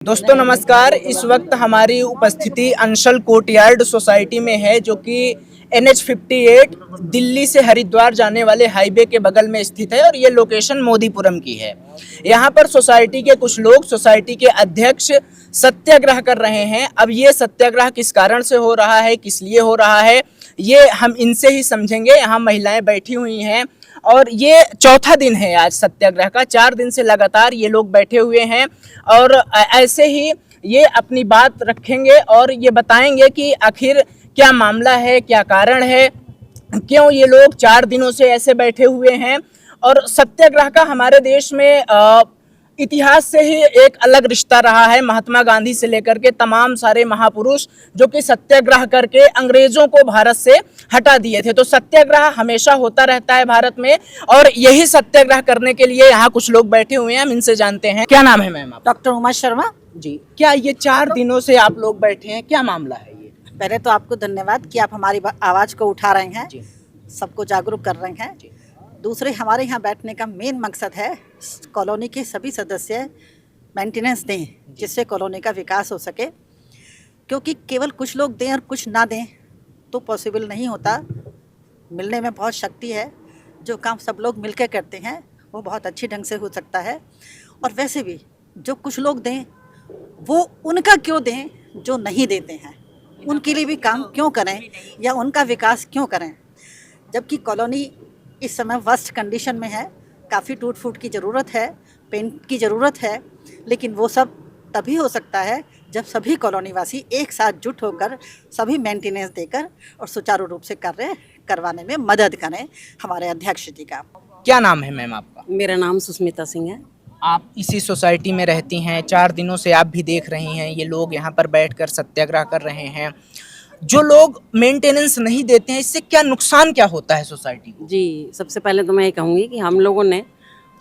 दोस्तों नमस्कार। इस वक्त हमारी उपस्थिति अंशल कोर्टयार्ड सोसाइटी में है, जो कि NH-58 दिल्ली से हरिद्वार जाने वाले हाईवे के बगल में स्थित है और ये लोकेशन मोदीपुरम की है। यहाँ पर सोसाइटी के कुछ लोग, सोसाइटी के अध्यक्ष सत्याग्रह कर रहे हैं। अब ये सत्याग्रह किस कारण से हो रहा है, किस लिए हो रहा है, ये हम इनसे ही समझेंगे। यहाँ महिलाएं बैठी हुई हैं और ये चौथा दिन है आज सत्याग्रह का। 4 दिन से लगातार ये लोग बैठे हुए हैं और ऐसे ही ये अपनी बात रखेंगे और ये बताएंगे कि आखिर क्या मामला है, क्या कारण है, क्यों ये लोग 4 दिनों से ऐसे बैठे हुए हैं। और सत्याग्रह का हमारे देश में इतिहास से ही एक अलग रिश्ता रहा है। महात्मा गांधी से लेकर के तमाम सारे महापुरुष जो कि सत्याग्रह करके अंग्रेजों को भारत से हटा दिए थे। तो सत्याग्रह हमेशा होता रहता है भारत में और यही सत्याग्रह करने के लिए यहाँ कुछ लोग बैठे हुए हैं। हम इनसे जानते हैं। क्या नाम है मैम आप? डॉक्टर उमा शर्मा जी। क्या ये 4 दिनों से आप लोग बैठे हैं, क्या मामला है ये? पहले तो आपको धन्यवाद कि आप हमारी आवाज़ को उठा रहे हैं, जी। सबको जागरूक कर रहे हैं। जी। दूसरे, हमारे यहाँ बैठने का मेन मकसद है कॉलोनी के सभी सदस्य मेंटेनेंस दें, जिससे कॉलोनी का विकास हो सके। क्योंकि केवल कुछ लोग दें और कुछ ना दें तो पॉसिबल नहीं होता। मिलने में बहुत शक्ति है। जो काम सब लोग मिलकर करते हैं वो बहुत अच्छी ढंग से हो सकता है। और वैसे भी जो कुछ लोग दें वो उनका क्यों दें जो नहीं देते हैं, उनके लिए भी काम क्यों करें या उनका विकास क्यों करें। जबकि कॉलोनी इस समय वर्स्ट कंडीशन में है, काफ़ी टूट फूट की ज़रूरत है, पेंट की ज़रूरत है, लेकिन वो सब तभी हो सकता है जब सभी कॉलोनी वासी एक साथ जुट होकर सभी मेंटेनेंस देकर और सुचारू रूप से कार्य करवाने में मदद करें हमारे अध्यक्ष जी का। क्या नाम है मैम आपका? मेरा नाम सुष्मिता सिंह है। आप इसी सोसाइटी में रहती हैं, 4 दिनों से आप भी देख रही हैं ये लोग यहाँ पर बैठकर सत्याग्रह कर रहे हैं। जो लोग मेंटेनेंस नहीं देते हैं, इससे क्या नुकसान क्या होता है सोसाइटी को? जी, सबसे पहले तो मैं ये कहूँगी कि हम लोगों ने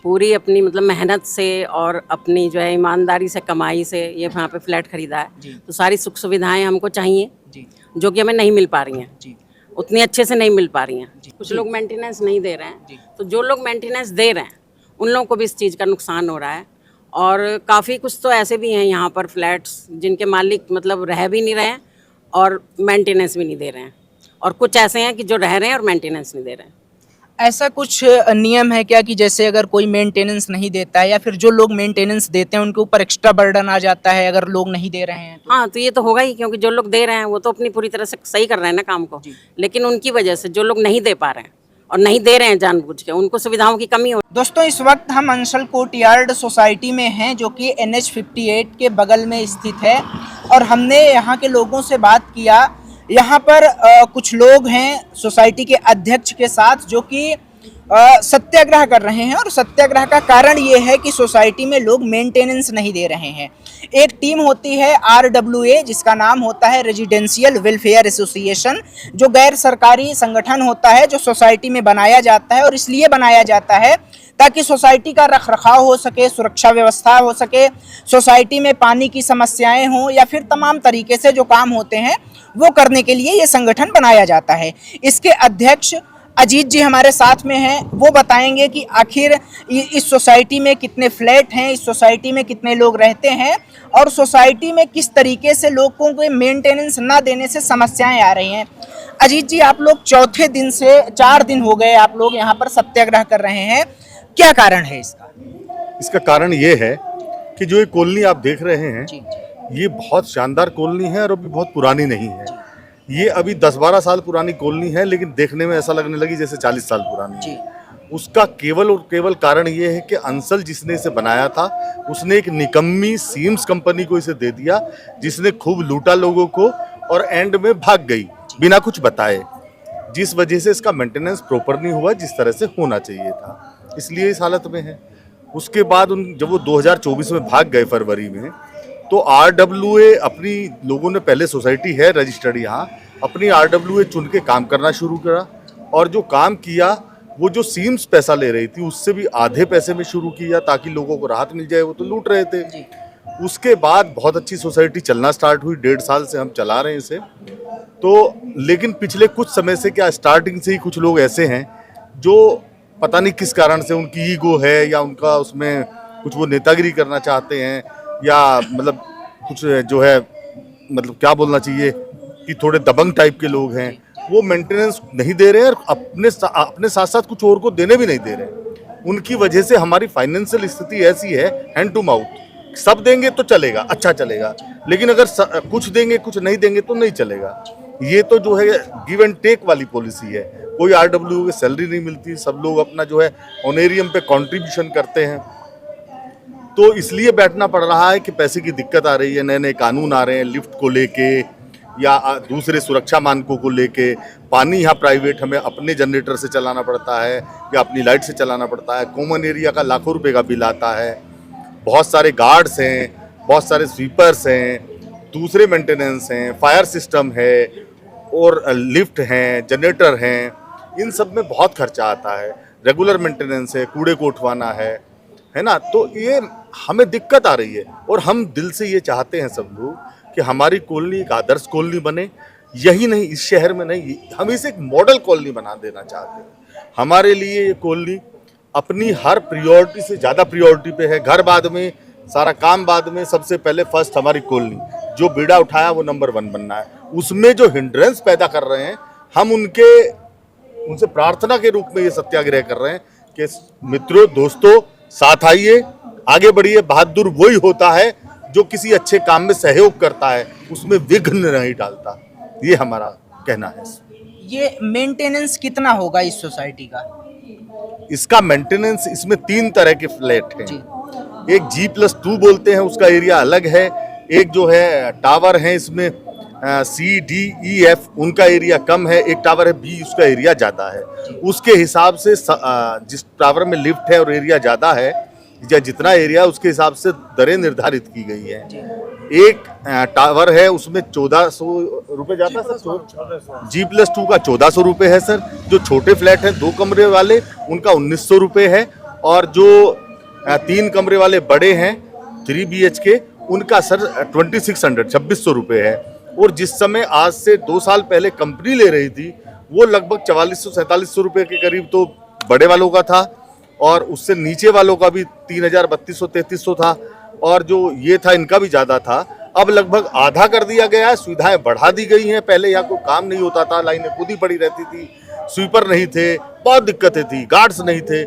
पूरी अपनी मेहनत से और अपनी जो है ईमानदारी से, कमाई से ये यहाँ पे फ्लैट खरीदा है। तो सारी सुख सुविधाएं हमको चाहिए जी। जो कि हमें नहीं मिल पा रही हैं जी। उतनी अच्छे से नहीं मिल पा रही हैं। कुछ लोग मेंटेनेंस नहीं दे रहे हैं, तो जो लोग मेंटेनेंस दे रहे हैं उन लोगों को भी इस चीज़ का नुकसान हो रहा है। और काफ़ी कुछ तो ऐसे भी हैं यहाँ पर फ्लैट्स जिनके मालिक रह भी नहीं रहे हैं और मेंटेनेंस भी नहीं दे रहे हैं, और कुछ ऐसे हैं कि जो रह रहे हैं और मेंटेनेंस नहीं दे रहे हैं। ऐसा कुछ नियम है क्या कि जैसे अगर कोई मेंटेनेंस नहीं देता है या फिर जो लोग मेंटेनेंस देते हैं उनके ऊपर एक्स्ट्रा बर्डन आ जाता है अगर लोग नहीं दे रहे हैं तो? हाँ, तो ये तो होगा ही, क्योंकि जो लोग दे रहे हैं वो तो अपनी पूरी तरह से सही कर रहे हैं ना काम को, लेकिन उनकी वजह से जो लोग नहीं दे पा रहे हैं और नहीं दे रहे हैं जानबूझ के, उनको सुविधाओं की कमी हो। दोस्तों इस वक्त हम अंशल कोर्टयार्ड सोसाइटी में हैं, जो कि NH-58 के बगल में स्थित है और हमने यहाँ के लोगों से बात किया। यहाँ पर कुछ लोग हैं सोसाइटी के अध्यक्ष के साथ जो कि सत्याग्रह कर रहे हैं और सत्याग्रह का कारण ये है कि सोसाइटी में लोग मेंटेनेंस नहीं दे रहे हैं। एक टीम होती है RWA, जिसका नाम होता है रेजिडेंशियल वेलफेयर एसोसिएशन, जो गैर सरकारी संगठन होता है जो सोसाइटी में बनाया जाता है और इसलिए बनाया जाता है ताकि सोसाइटी का रखरखाव हो सके, सुरक्षा व्यवस्था हो सके, सोसाइटी में पानी की समस्याएं हों या फिर तमाम तरीके से जो काम होते हैं वो करने के लिए ये संगठन बनाया जाता है। इसके अध्यक्ष अजीत जी हमारे साथ में हैं। वो बताएंगे कि आखिर इस सोसाइटी में कितने फ्लैट हैं, इस सोसाइटी में कितने लोग रहते हैं और सोसाइटी में किस तरीके से लोगों को मेंटेनेंस ना देने से समस्याएं आ रही हैं। अजीत जी, आप लोग चौथे दिन से 4 दिन हो गए आप लोग यहाँ पर सत्याग्रह कर रहे हैं, क्या कारण है इसका? इसका कारण ये है कि जो ये कॉलोनी आप देख रहे हैं जी। ये बहुत शानदार कॉलोनी है और अभी बहुत पुरानी नहीं है। ये अभी 10-12 साल पुरानी कॉलोनी है, लेकिन देखने में ऐसा लगने लगी जैसे 40 साल पुरानी है। उसका केवल और केवल कारण ये है कि अंशल जिसने इसे बनाया था उसने एक निकम्मी सीम्स कंपनी को इसे दे दिया, जिसने खूब लूटा लोगों को और एंड में भाग गई बिना कुछ बताए, जिस वजह से इसका मेंटेनेंस प्रॉपर नहीं हुआ जिस तरह से होना चाहिए था, इसलिए इस हालत में है। उसके बाद जब वो 2024 में भाग गए फरवरी में, तो RWA अपनी लोगों ने, पहले सोसाइटी है रजिस्टर्ड यहाँ, अपनी RWA चुन के काम करना शुरू करा और जो काम किया वो जो सीम्स पैसा ले रही थी उससे भी आधे पैसे में शुरू किया ताकि लोगों को राहत मिल जाए, वो तो लूट रहे थे। उसके बाद बहुत अच्छी सोसाइटी चलना स्टार्ट हुई, 1.5 साल से हम चला रहे हैं इसे। तो लेकिन पिछले कुछ समय से क्या स्टार्टिंग से ही कुछ लोग ऐसे हैं जो पता नहीं किस कारण से, उनकी ईगो है या उनका उसमें कुछ वो नेतागिरी करना चाहते हैं, या मतलब कुछ जो है मतलब क्या बोलना चाहिए कि थोड़े दबंग टाइप के लोग हैं, वो मेंटेनेंस नहीं दे रहे हैं और अपने साथ साथ कुछ और को देने भी नहीं दे रहे हैं। उनकी वजह से हमारी फाइनेंशियल स्थिति ऐसी है, हैंड टू माउथ, सब देंगे तो चलेगा, अच्छा चलेगा, लेकिन अगर कुछ देंगे कुछ नहीं देंगे तो नहीं चलेगा। ये तो जो है गिव एंड टेक वाली पॉलिसी है। कोई आरडब्ल्यू की सैलरी नहीं मिलती, सब लोग अपना जो है ऑनरेरियम पे कंट्रीब्यूशन करते हैं, तो इसलिए बैठना पड़ रहा है कि पैसे की दिक्कत आ रही है। नए नए कानून आ रहे हैं लिफ्ट को लेके या दूसरे सुरक्षा मानकों को लेके। पानी यहाँ प्राइवेट हमें अपने जनरेटर से चलाना पड़ता है या अपनी लाइट से चलाना पड़ता है। कॉमन एरिया का लाखों रुपए का बिल आता है। बहुत सारे गार्ड्स हैं, बहुत सारे स्वीपर्स हैं, दूसरे मेंटेनेंस हैं, फायर सिस्टम है और लिफ्ट हैं, जनरेटर हैं, इन सब में बहुत खर्चा आता है। रेगुलर मेंटेनेंस है, कूड़े को उठवाना है ना। तो ये हमें दिक्कत आ रही है और हम दिल से ये चाहते हैं सब लोग कि हमारी कॉलोनी एक आदर्श कॉलोनी बने। यही नहीं, इस शहर में नहीं, हम इसे एक मॉडल कॉलोनी बना देना चाहते हैं। हमारे लिए ये कॉलोनी अपनी हर प्रायोरिटी से ज़्यादा प्रायोरिटी पे है। घर बाद में, सारा काम बाद में, सबसे पहले फर्स्ट हमारी कॉलोनी। जो बीड़ा उठाया वो नंबर 1 बनना है। उसमें जो हिंड्रेंस पैदा कर रहे हैं, हम उनसे प्रार्थना के रूप में ये सत्याग्रह कर रहे हैं कि मित्रों, दोस्तों, साथ आइए, आगे बढ़िए। बहादुर वही होता है जो किसी अच्छे काम में सहयोग करता है, उसमें विघ्न नहीं डालता। ये हमारा कहना है। ये मेंटेनेंस कितना होगा इस सोसाइटी का? इसका मेंटेनेंस, इसमें 3 तरह के फ्लैट हैं। एक G+2 बोलते हैं, उसका एरिया अलग है। एक जो है टावर है, इसमें C, D, E, F, उनका एरिया कम है। एक टावर है B, उसका एरिया ज़्यादा है। उसके हिसाब से जिस टावर में लिफ्ट है और एरिया ज़्यादा है, या जितना एरिया उसके हिसाब से दरें निर्धारित की गई है। एक टावर है, उसमें 1400 रुपये जाता है सर। G+2 का 1400 रुपये है सर। जो छोटे फ्लैट हैं 2 कमरे वाले, उनका 1900 रुपये है। और जो 3 कमरे वाले बड़े हैं 3 BHK, उनका सर 2600 रुपये है। और जिस समय आज से 2 साल पहले कंपनी ले रही थी, वो लगभग 4400-4700 रुपये के करीब तो बड़े वालों का था, और उससे नीचे वालों का भी 3000, 3200-3300 था, और जो ये था इनका भी ज़्यादा था। अब लगभग आधा कर दिया गया है, सुविधाएं बढ़ा दी गई हैं। पहले यहाँ कोई काम नहीं होता था, लाइनें खुद ही पड़ी रहती थी, स्वीपर नहीं थे, बहुत दिक्कतें थी, गार्ड्स नहीं थे।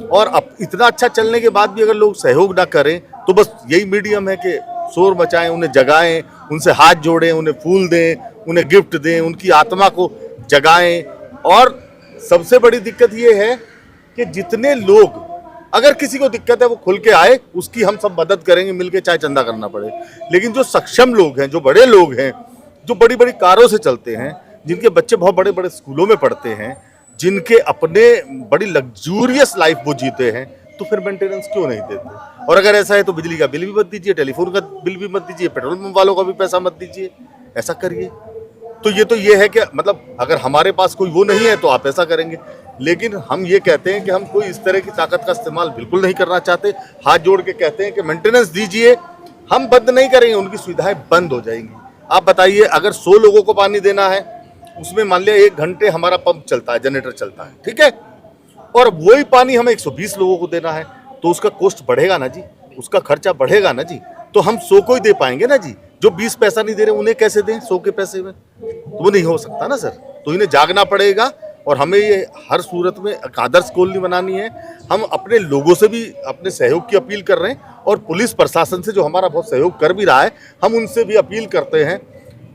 और अब इतना अच्छा चलने के बाद भी अगर लोग सहयोग ना करें, तो बस यही मीडियम है कि शोर मचाएं, उन्हें जगाएं, उनसे हाथ जोड़ें, उन्हें फूल दें, उन्हें गिफ्ट दें, उनकी आत्मा को जगाएं। और सबसे बड़ी दिक्कत ये है कि जितने लोग, अगर किसी को दिक्कत है वो खुल के आए, उसकी हम सब मदद करेंगे मिलके, चाहे चंदा करना पड़े। लेकिन जो सक्षम लोग हैं, जो बड़े लोग हैं, जो बड़ी बड़ी कारों से चलते हैं, जिनके बच्चे बहुत बड़े बड़े स्कूलों में पढ़ते हैं, जिनके अपने बड़ी लग्जूरियस लाइफ वो जीते हैं, तो फिर मेंटेनेंस क्यों नहीं देते? और अगर ऐसा है तो बिजली का बिल भी मत दीजिए, टेलीफोन का बिल भी मत दीजिए, पेट्रोल पंप वालों का भी पैसा मत दीजिए, ऐसा करिए। तो ये है कि मतलब अगर हमारे पास कोई वो नहीं है तो आप ऐसा करेंगे। लेकिन हम ये कहते हैं कि हम कोई इस तरह की ताकत का इस्तेमाल बिल्कुल नहीं करना चाहते। हाथ जोड़ के कहते हैं कि मेंटेनेंस दीजिए, हम बंद नहीं करेंगे, उनकी सुविधाएं बंद हो जाएंगी। आप बताइए, अगर 100 लोगों को पानी देना है, उसमें मान लिया 1 घंटे हमारा पंप चलता है, जनरेटर चलता है, ठीक है, और वही पानी हमें 120 लोगों को देना है, तो उसका कॉस्ट बढ़ेगा ना जी, उसका खर्चा बढ़ेगा ना जी। तो हम 100 को ही दे पाएंगे ना जी। जो 20 पैसा नहीं दे रहे उन्हें कैसे दें 100 के पैसे में? तो वो नहीं हो सकता ना सर। तो इन्हें जागना पड़ेगा और हमें ये हर सूरत में एक आदर्श कॉलोनी बनानी है। हम अपने लोगों से भी अपने सहयोग की अपील कर रहे हैं, और पुलिस प्रशासन से जो हमारा बहुत सहयोग कर भी रहा है, हम उनसे भी अपील करते हैं।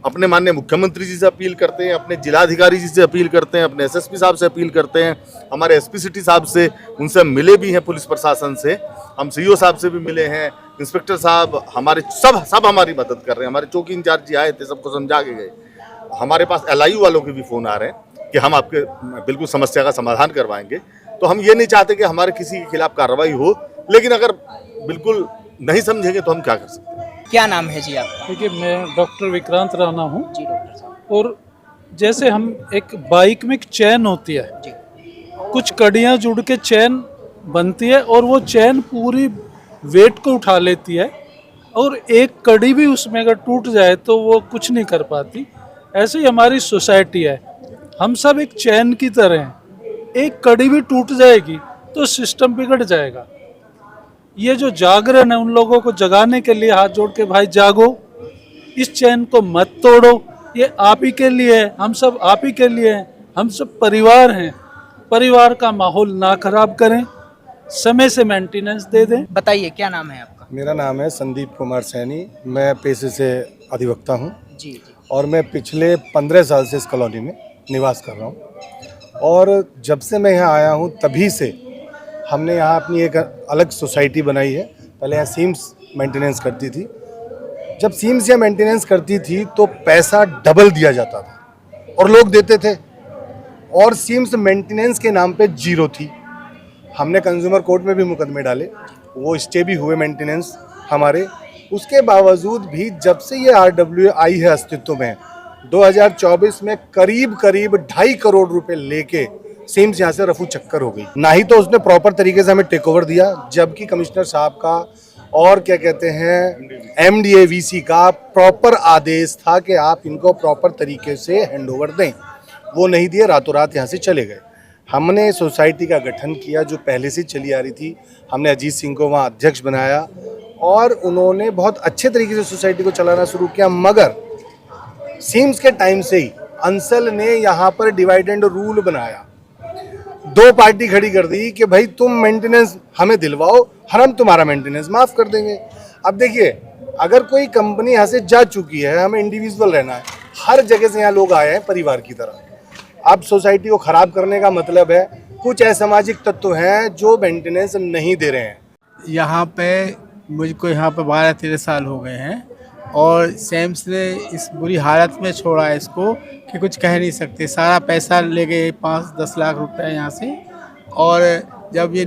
अपने माननीय मुख्यमंत्री जी से अपील करते हैं, अपने जिलाधिकारी जी से अपील करते हैं, अपने SSP साहब से अपील करते हैं, हमारे SP सिटी साहब से, उनसे हम मिले भी हैं पुलिस प्रशासन से, हम CO साहब से भी मिले हैं, इंस्पेक्टर साहब हमारे सब हमारी मदद कर रहे हैं। हमारे चौकी इंचार्ज जी आए थे, सबको समझा के गए। हमारे पास LIU वालों के भी फ़ोन आ रहे हैं कि हम आपके बिल्कुल समस्या का समाधान करवाएंगे। तो हम ये नहीं चाहते कि हमारे किसी के खिलाफ कार्रवाई हो, लेकिन अगर बिल्कुल नहीं समझेंगे तो हम क्या कर सकते हैं। क्या नाम है जी आपका? देखिए, मैं डॉक्टर विक्रांत राणा हूँ। जी डॉक्टर साहब। और जैसे हम एक बाइक में एक चैन होती है, जी कुछ कड़ियाँ जुड़ के चैन बनती है, और वो चैन पूरी वेट को उठा लेती है, और एक कड़ी भी उसमें अगर टूट जाए तो वो कुछ नहीं कर पाती। ऐसे ही हमारी सोसाइटी है, हम सब एक चैन की तरह हैं। एक कड़ी भी टूट जाएगी तो सिस्टम बिगड़ जाएगा। ये जो जागरण है उन लोगों को जगाने के लिए हाथ जोड़ के भाई जागो, इस चैन को मत तोड़ो, ये आप ही के लिए है, हम सब आप ही के लिए हैं, हम सब परिवार हैं। परिवार का माहौल ना खराब करें, समय से मेंटेनेंस दे दें। बताइए क्या नाम है आपका? मेरा नाम है संदीप कुमार सैनी। मैं पेशे से अधिवक्ता हूँ जी और मैं पिछले 15 साल से इस कॉलोनी में निवास कर रहा हूँ। और जब से मैं यहाँ आया हूँ तभी से हमने यहाँ अपनी एक अलग सोसाइटी बनाई है। पहले यहाँ सीम्स मेंटेनेंस करती थी। जब सीम्स यहाँ मेंटेनेंस करती थी तो पैसा डबल दिया जाता था और लोग देते थे, और सीम्स मेंटेनेंस के नाम पे जीरो थी। हमने कंज्यूमर कोर्ट में भी मुकदमे डाले, वो स्टे भी हुए मेंटेनेंस हमारे। उसके बावजूद भी जब से ये RWA आई है अस्तित्व में 2024 में करीब 2.5 करोड़ रुपए लेके सीम्स यहाँ से रफू चक्कर हो गई। ना ही तो उसने प्रॉपर तरीके से हमें टेक ओवर दिया, जबकि कमिश्नर साहब का और क्या कहते हैं MDA VC का प्रॉपर आदेश था कि आप इनको प्रॉपर तरीके से हैंड ओवर दें। वो नहीं दिए, रातों रात यहाँ से चले गए। हमने सोसाइटी का गठन किया जो पहले से चली आ रही थी। हमने अजीत सिंह को वहाँ अध्यक्ष बनाया और उन्होंने बहुत अच्छे तरीके से सोसाइटी को चलाना शुरू किया। मगर सीम्स के टाइम से ही अंसल ने यहाँ पर डिवाइड एंड रूल बनाया, 2 पार्टी खड़ी कर दी कि भाई तुम मेंटेनेंस हमें दिलवाओ और हम तुम्हारा मेंटेनेंस माफ़ कर देंगे। अब देखिए, अगर कोई कंपनी यहाँ से जा चुकी है, हमें इंडिविजुअल रहना है। हर जगह से यहाँ लोग आए हैं परिवार की तरह। अब सोसाइटी को ख़राब करने का मतलब है कुछ असामाजिक तत्व हैं जो मेंटेनेंस नहीं दे रहे हैं। यहाँ पे मुझको यहाँ पे 12-13 साल हो गए हैं और सैम्स ने इस बुरी हालत में छोड़ा है इसको कि कुछ कह नहीं सकते। सारा पैसा ले गए 5-10 लाख रुपए यहाँ से। और जब ये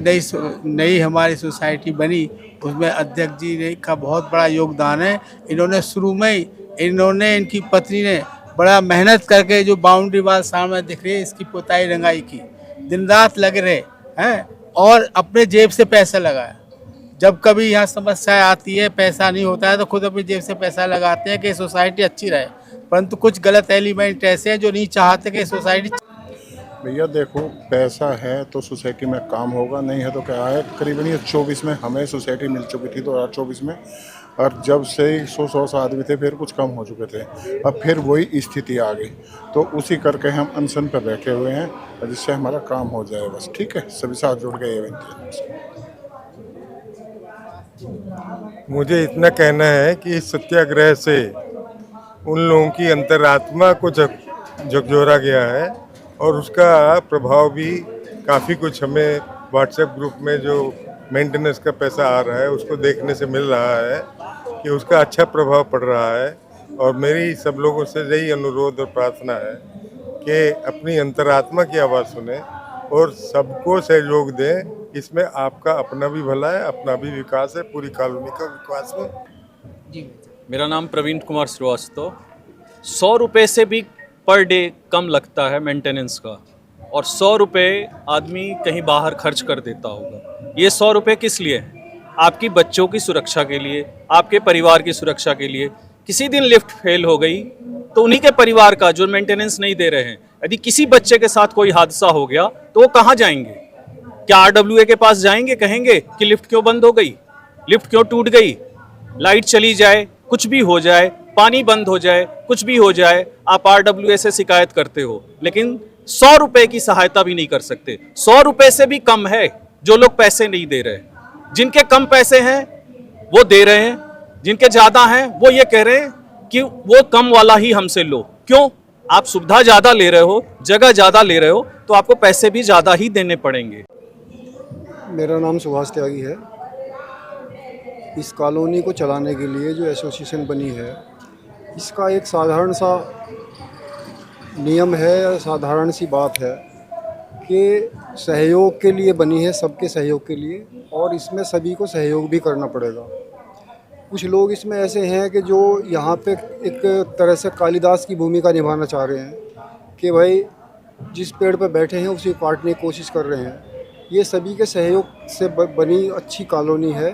नई हमारी सोसाइटी बनी उसमें अध्यक्ष जी ने का बहुत बड़ा योगदान है। इन्होंने शुरू में ही इनकी पत्नी ने बड़ा मेहनत करके जो बाउंड्री वाल सामने दिख रही है इसकी पुताई रंगाई की, दिन रात लग रहे हैं और अपने जेब से पैसा लगाया। जब कभी यहाँ समस्या आती है, पैसा नहीं होता है, तो खुद अपनी जेब से पैसा लगाते हैं कि सोसाइटी अच्छी रहे। परंतु कुछ गलत एलिमेंट ऐसे हैं जो नहीं चाहते कि सोसाइटी। भैया देखो, पैसा है तो सोसाइटी में काम होगा, नहीं है तो क्या है। करीबन ये 24 में हमें सोसाइटी मिल चुकी थी 2024 में, और जब से 100 आदमी थे फिर कुछ कम हो चुके थे। अब फिर वही स्थिति आ गई, तो उसी करके हम अनशन पर बैठे हुए हैं जिससे हमारा काम हो जाए बस। ठीक है, सभी साथ जुड़ गए इवेंट। मुझे इतना कहना है कि इस सत्याग्रह से उन लोगों की अंतरात्मा को झकझोरा गया है और उसका प्रभाव भी काफ़ी कुछ हमें व्हाट्सएप ग्रुप में जो मेंटेनेंस का पैसा आ रहा है उसको देखने से मिल रहा है कि उसका अच्छा प्रभाव पड़ रहा है। और मेरी सब लोगों से यही अनुरोध और प्रार्थना है कि अपनी अंतरात्मा की आवाज़ सुने और सबको सहयोग दें। इसमें आपका अपना भी भला है, अपना भी विकास है, पूरी कॉलोनी का विकास है। जी, मेरा नाम प्रवीण कुमार श्रीवास्तव। 100 रुपये से भी पर डे कम लगता है मेंटेनेंस का, और 100 रुपये आदमी कहीं बाहर खर्च कर देता होगा। ये 100 रुपये किस लिए है? आपकी बच्चों की सुरक्षा के लिए, आपके परिवार की सुरक्षा के लिए। किसी दिन लिफ्ट फेल हो गई तो उन्हीं के परिवार का जो मेंटेनेंस नहीं दे रहे हैं, यदि किसी बच्चे के साथ कोई हादसा हो गया तो वो कहाँ जाएंगे? क्या RWA के पास जाएंगे, कहेंगे कि लिफ्ट क्यों बंद हो गई, लिफ्ट क्यों टूट गई, लाइट चली जाए, कुछ भी हो जाए, पानी बंद हो जाए, कुछ भी हो जाए, आप RWA से शिकायत करते हो, लेकिन 100 रुपये की सहायता भी नहीं कर सकते। 100 रुपये से भी कम है जो लोग पैसे नहीं दे रहे। जिनके कम पैसे हैं वो दे रहे हैं, जिनके ज़्यादा हैं वो ये कह रहे हैं कि वो कम वाला ही हमसे लो। क्यों? आप सुविधा ज़्यादा ले रहे हो, जगह ज़्यादा ले रहे हो, तो आपको पैसे भी ज़्यादा ही देने पड़ेंगे। मेरा नाम सुभाष त्यागी है। इस कॉलोनी को चलाने के लिए जो एसोसिएशन बनी है, इसका एक साधारण सा नियम है, साधारण सी बात है कि सहयोग के लिए बनी है, सबके सहयोग के लिए, और इसमें सभी को सहयोग भी करना पड़ेगा। कुछ लोग इसमें ऐसे हैं कि जो यहाँ पे एक तरह से कालिदास की भूमिका निभाना चाह रहे हैं कि भाई जिस पेड़ पर बैठे हैं उसी को काटने की कोशिश कर रहे हैं। ये सभी के सहयोग से बनी अच्छी कॉलोनी है,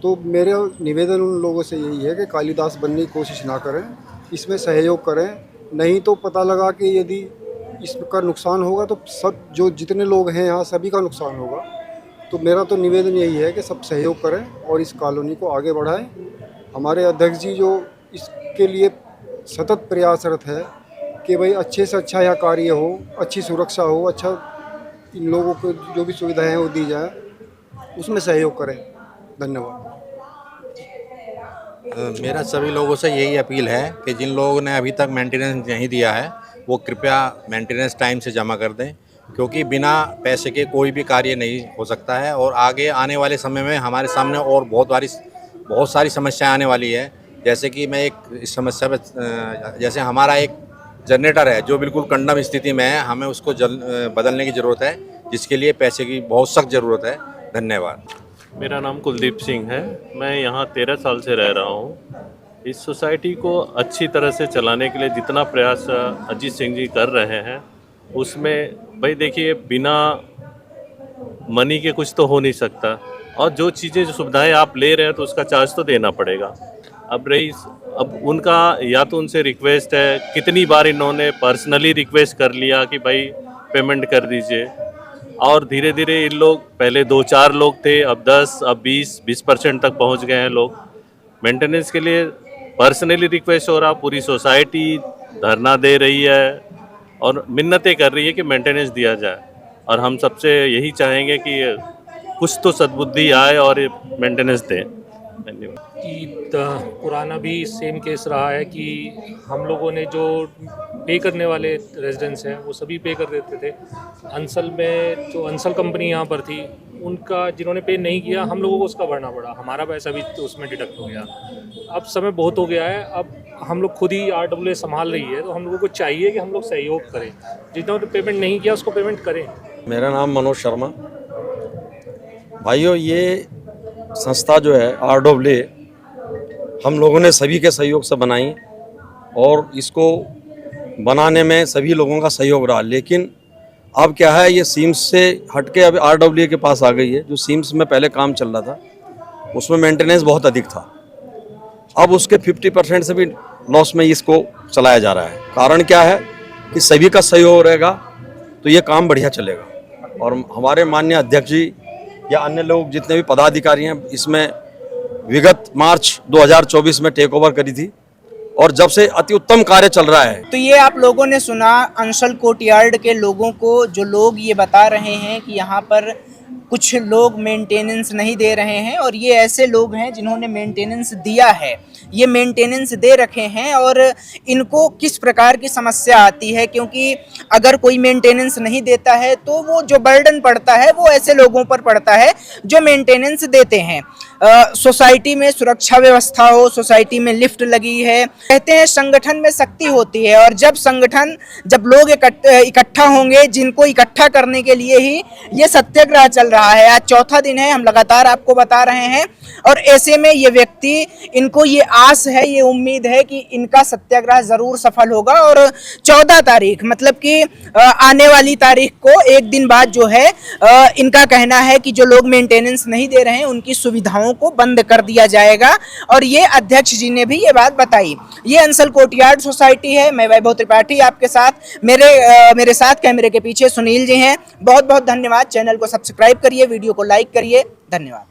तो मेरा निवेदन उन लोगों से यही है कि कालिदास बनने की कोशिश ना करें, इसमें सहयोग करें। नहीं तो पता लगा कि यदि इसका नुकसान होगा तो सब जो जितने लोग हैं यहाँ सभी का नुकसान होगा। तो मेरा तो निवेदन यही है कि सब सहयोग करें और इस कॉलोनी को आगे बढ़ाएं। हमारे अध्यक्ष जी जो इसके लिए सतत प्रयासरत है कि भाई अच्छे से अच्छा यहाँ कार्य हो, अच्छी सुरक्षा हो, अच्छा इन लोगों को जो भी सुविधाएं हैं वो दी जाए, उसमें सहयोग करें। धन्यवाद। मेरा सभी लोगों से यही अपील है कि जिन लोगों ने अभी तक मेंटेनेंस नहीं दिया है वो कृपया मेंटेनेंस टाइम से जमा कर दें, क्योंकि बिना पैसे के कोई भी कार्य नहीं हो सकता है। और आगे आने वाले समय में हमारे सामने और बहुत सारी समस्याएं आने वाली है। जैसे कि मैं एक समस्या पर, जैसे हमारा एक जनरेटर है जो बिल्कुल कंडम स्थिति में है, हमें उसको बदलने की ज़रूरत है, जिसके लिए पैसे की बहुत सख्त ज़रूरत है। धन्यवाद। मेरा नाम कुलदीप सिंह है। मैं यहाँ 13 साल से रह रहा हूँ। इस सोसाइटी को अच्छी तरह से चलाने के लिए जितना प्रयास अजीत सिंह जी कर रहे हैं, उसमें भाई देखिए बिना मनी के कुछ तो हो नहीं सकता, और जो चीज़ें जो सुविधाएं आप ले रहे हैं तो उसका चार्ज तो देना पड़ेगा। अब उनका या तो उनसे रिक्वेस्ट है, कितनी बार इन्होंने पर्सनली रिक्वेस्ट कर लिया कि भाई पेमेंट कर दीजिए, और धीरे धीरे इन लोग पहले 2-4 लोग थे, अब 10, अब 20% तक पहुंच गए हैं लोग। मेंटेनेंस के लिए पर्सनली रिक्वेस्ट हो रहा, पूरी सोसाइटी धरना दे रही है और मिन्नतें कर रही है कि मेंटेनेंस दिया जाए, और हम सबसे यही चाहेंगे कि कुछ तो सद्बुद्धि आए और मेंटेनेंस दें। धन्यवाद। कि पुराना भी सेम केस रहा है कि हम लोगों ने जो पे करने वाले रेजिडेंट्स हैं वो सभी पे कर देते थे। अंसल में जो अंसल कंपनी यहाँ पर थी, उनका जिन्होंने पे नहीं किया, हम लोगों को उसका भरना पड़ा, हमारा पैसा भी तो उसमें डिडक्ट हो गया। अब समय बहुत हो गया है, अब हम लोग खुद ही RWA संभाल रही है, तो हम लोगों को चाहिए कि हम लोग सहयोग करें, जिन्होंने पेमेंट नहीं किया उसको पेमेंट करें। मेरा नाम मनोज शर्मा। भाइयों, ये संस्था जो है RWA हम लोगों ने सभी के सहयोग से बनाई, और इसको बनाने में सभी लोगों का सहयोग रहा। लेकिन अब क्या है, ये सीम्स से हटके अब RWA के पास आ गई है। जो सीम्स में पहले काम चल रहा था उसमें मेंटेनेंस बहुत अधिक था, अब उसके 50% से भी लॉस में इसको चलाया जा रहा है। कारण क्या है कि सभी का सहयोग रहेगा तो ये काम बढ़िया चलेगा। और हमारे माननीय अध्यक्ष जी या अन्य लोग जितने भी पदाधिकारी हैं, इसमें विगत मार्च 2024 में टेक ओवर करी थी, और जब से अति उत्तम कार्य चल रहा है। तो ये आप लोगों ने सुना अंसल कोर्टयार्ड के लोगों को, जो लोग ये बता रहे हैं कि यहाँ पर कुछ लोग मेंटेनेंस नहीं दे रहे हैं, और ये ऐसे लोग हैं जिन्होंने मेंटेनेंस दिया है, ये मेंटेनेंस दे रखे हैं, और इनको किस प्रकार की समस्या आती है, क्योंकि अगर कोई मेंटेनेंस नहीं देता है तो वो जो बर्डन पड़ता है वो ऐसे लोगों पर पड़ता है जो मेंटेनेंस देते हैं। सोसाइटी में सुरक्षा व्यवस्था हो, सोसाइटी में लिफ्ट लगी है, कहते हैं संगठन में शक्ति होती है, और जब लोग इकट्ठा होंगे, जिनको इकट्ठा करने के लिए ही ये सत्याग्रह चल रहा है। आज चौथा दिन है, हम लगातार आपको बता रहे हैं, और ऐसे में ये व्यक्ति, इनको ये आस है, ये उम्मीद है कि इनका सत्याग्रह जरूर सफल होगा, और 14 तारीख मतलब कि आने वाली तारीख को एक दिन बाद जो है, इनका कहना है कि जो लोग मेंटेनेंस नहीं दे रहे हैं उनकी सुविधाओं को बंद कर दिया जाएगा, और ये अध्यक्ष जी ने भी ये बात बताई। ये अंसल कोर्टयार्ड सोसाइटी है। मैं वैभव त्रिपाठी आपके साथ, मेरे साथ कैमरे के पीछे सुनील जी हैं। बहुत बहुत धन्यवाद। चैनल को सब्सक्राइब करिए, वीडियो को लाइक करिए। धन्यवाद।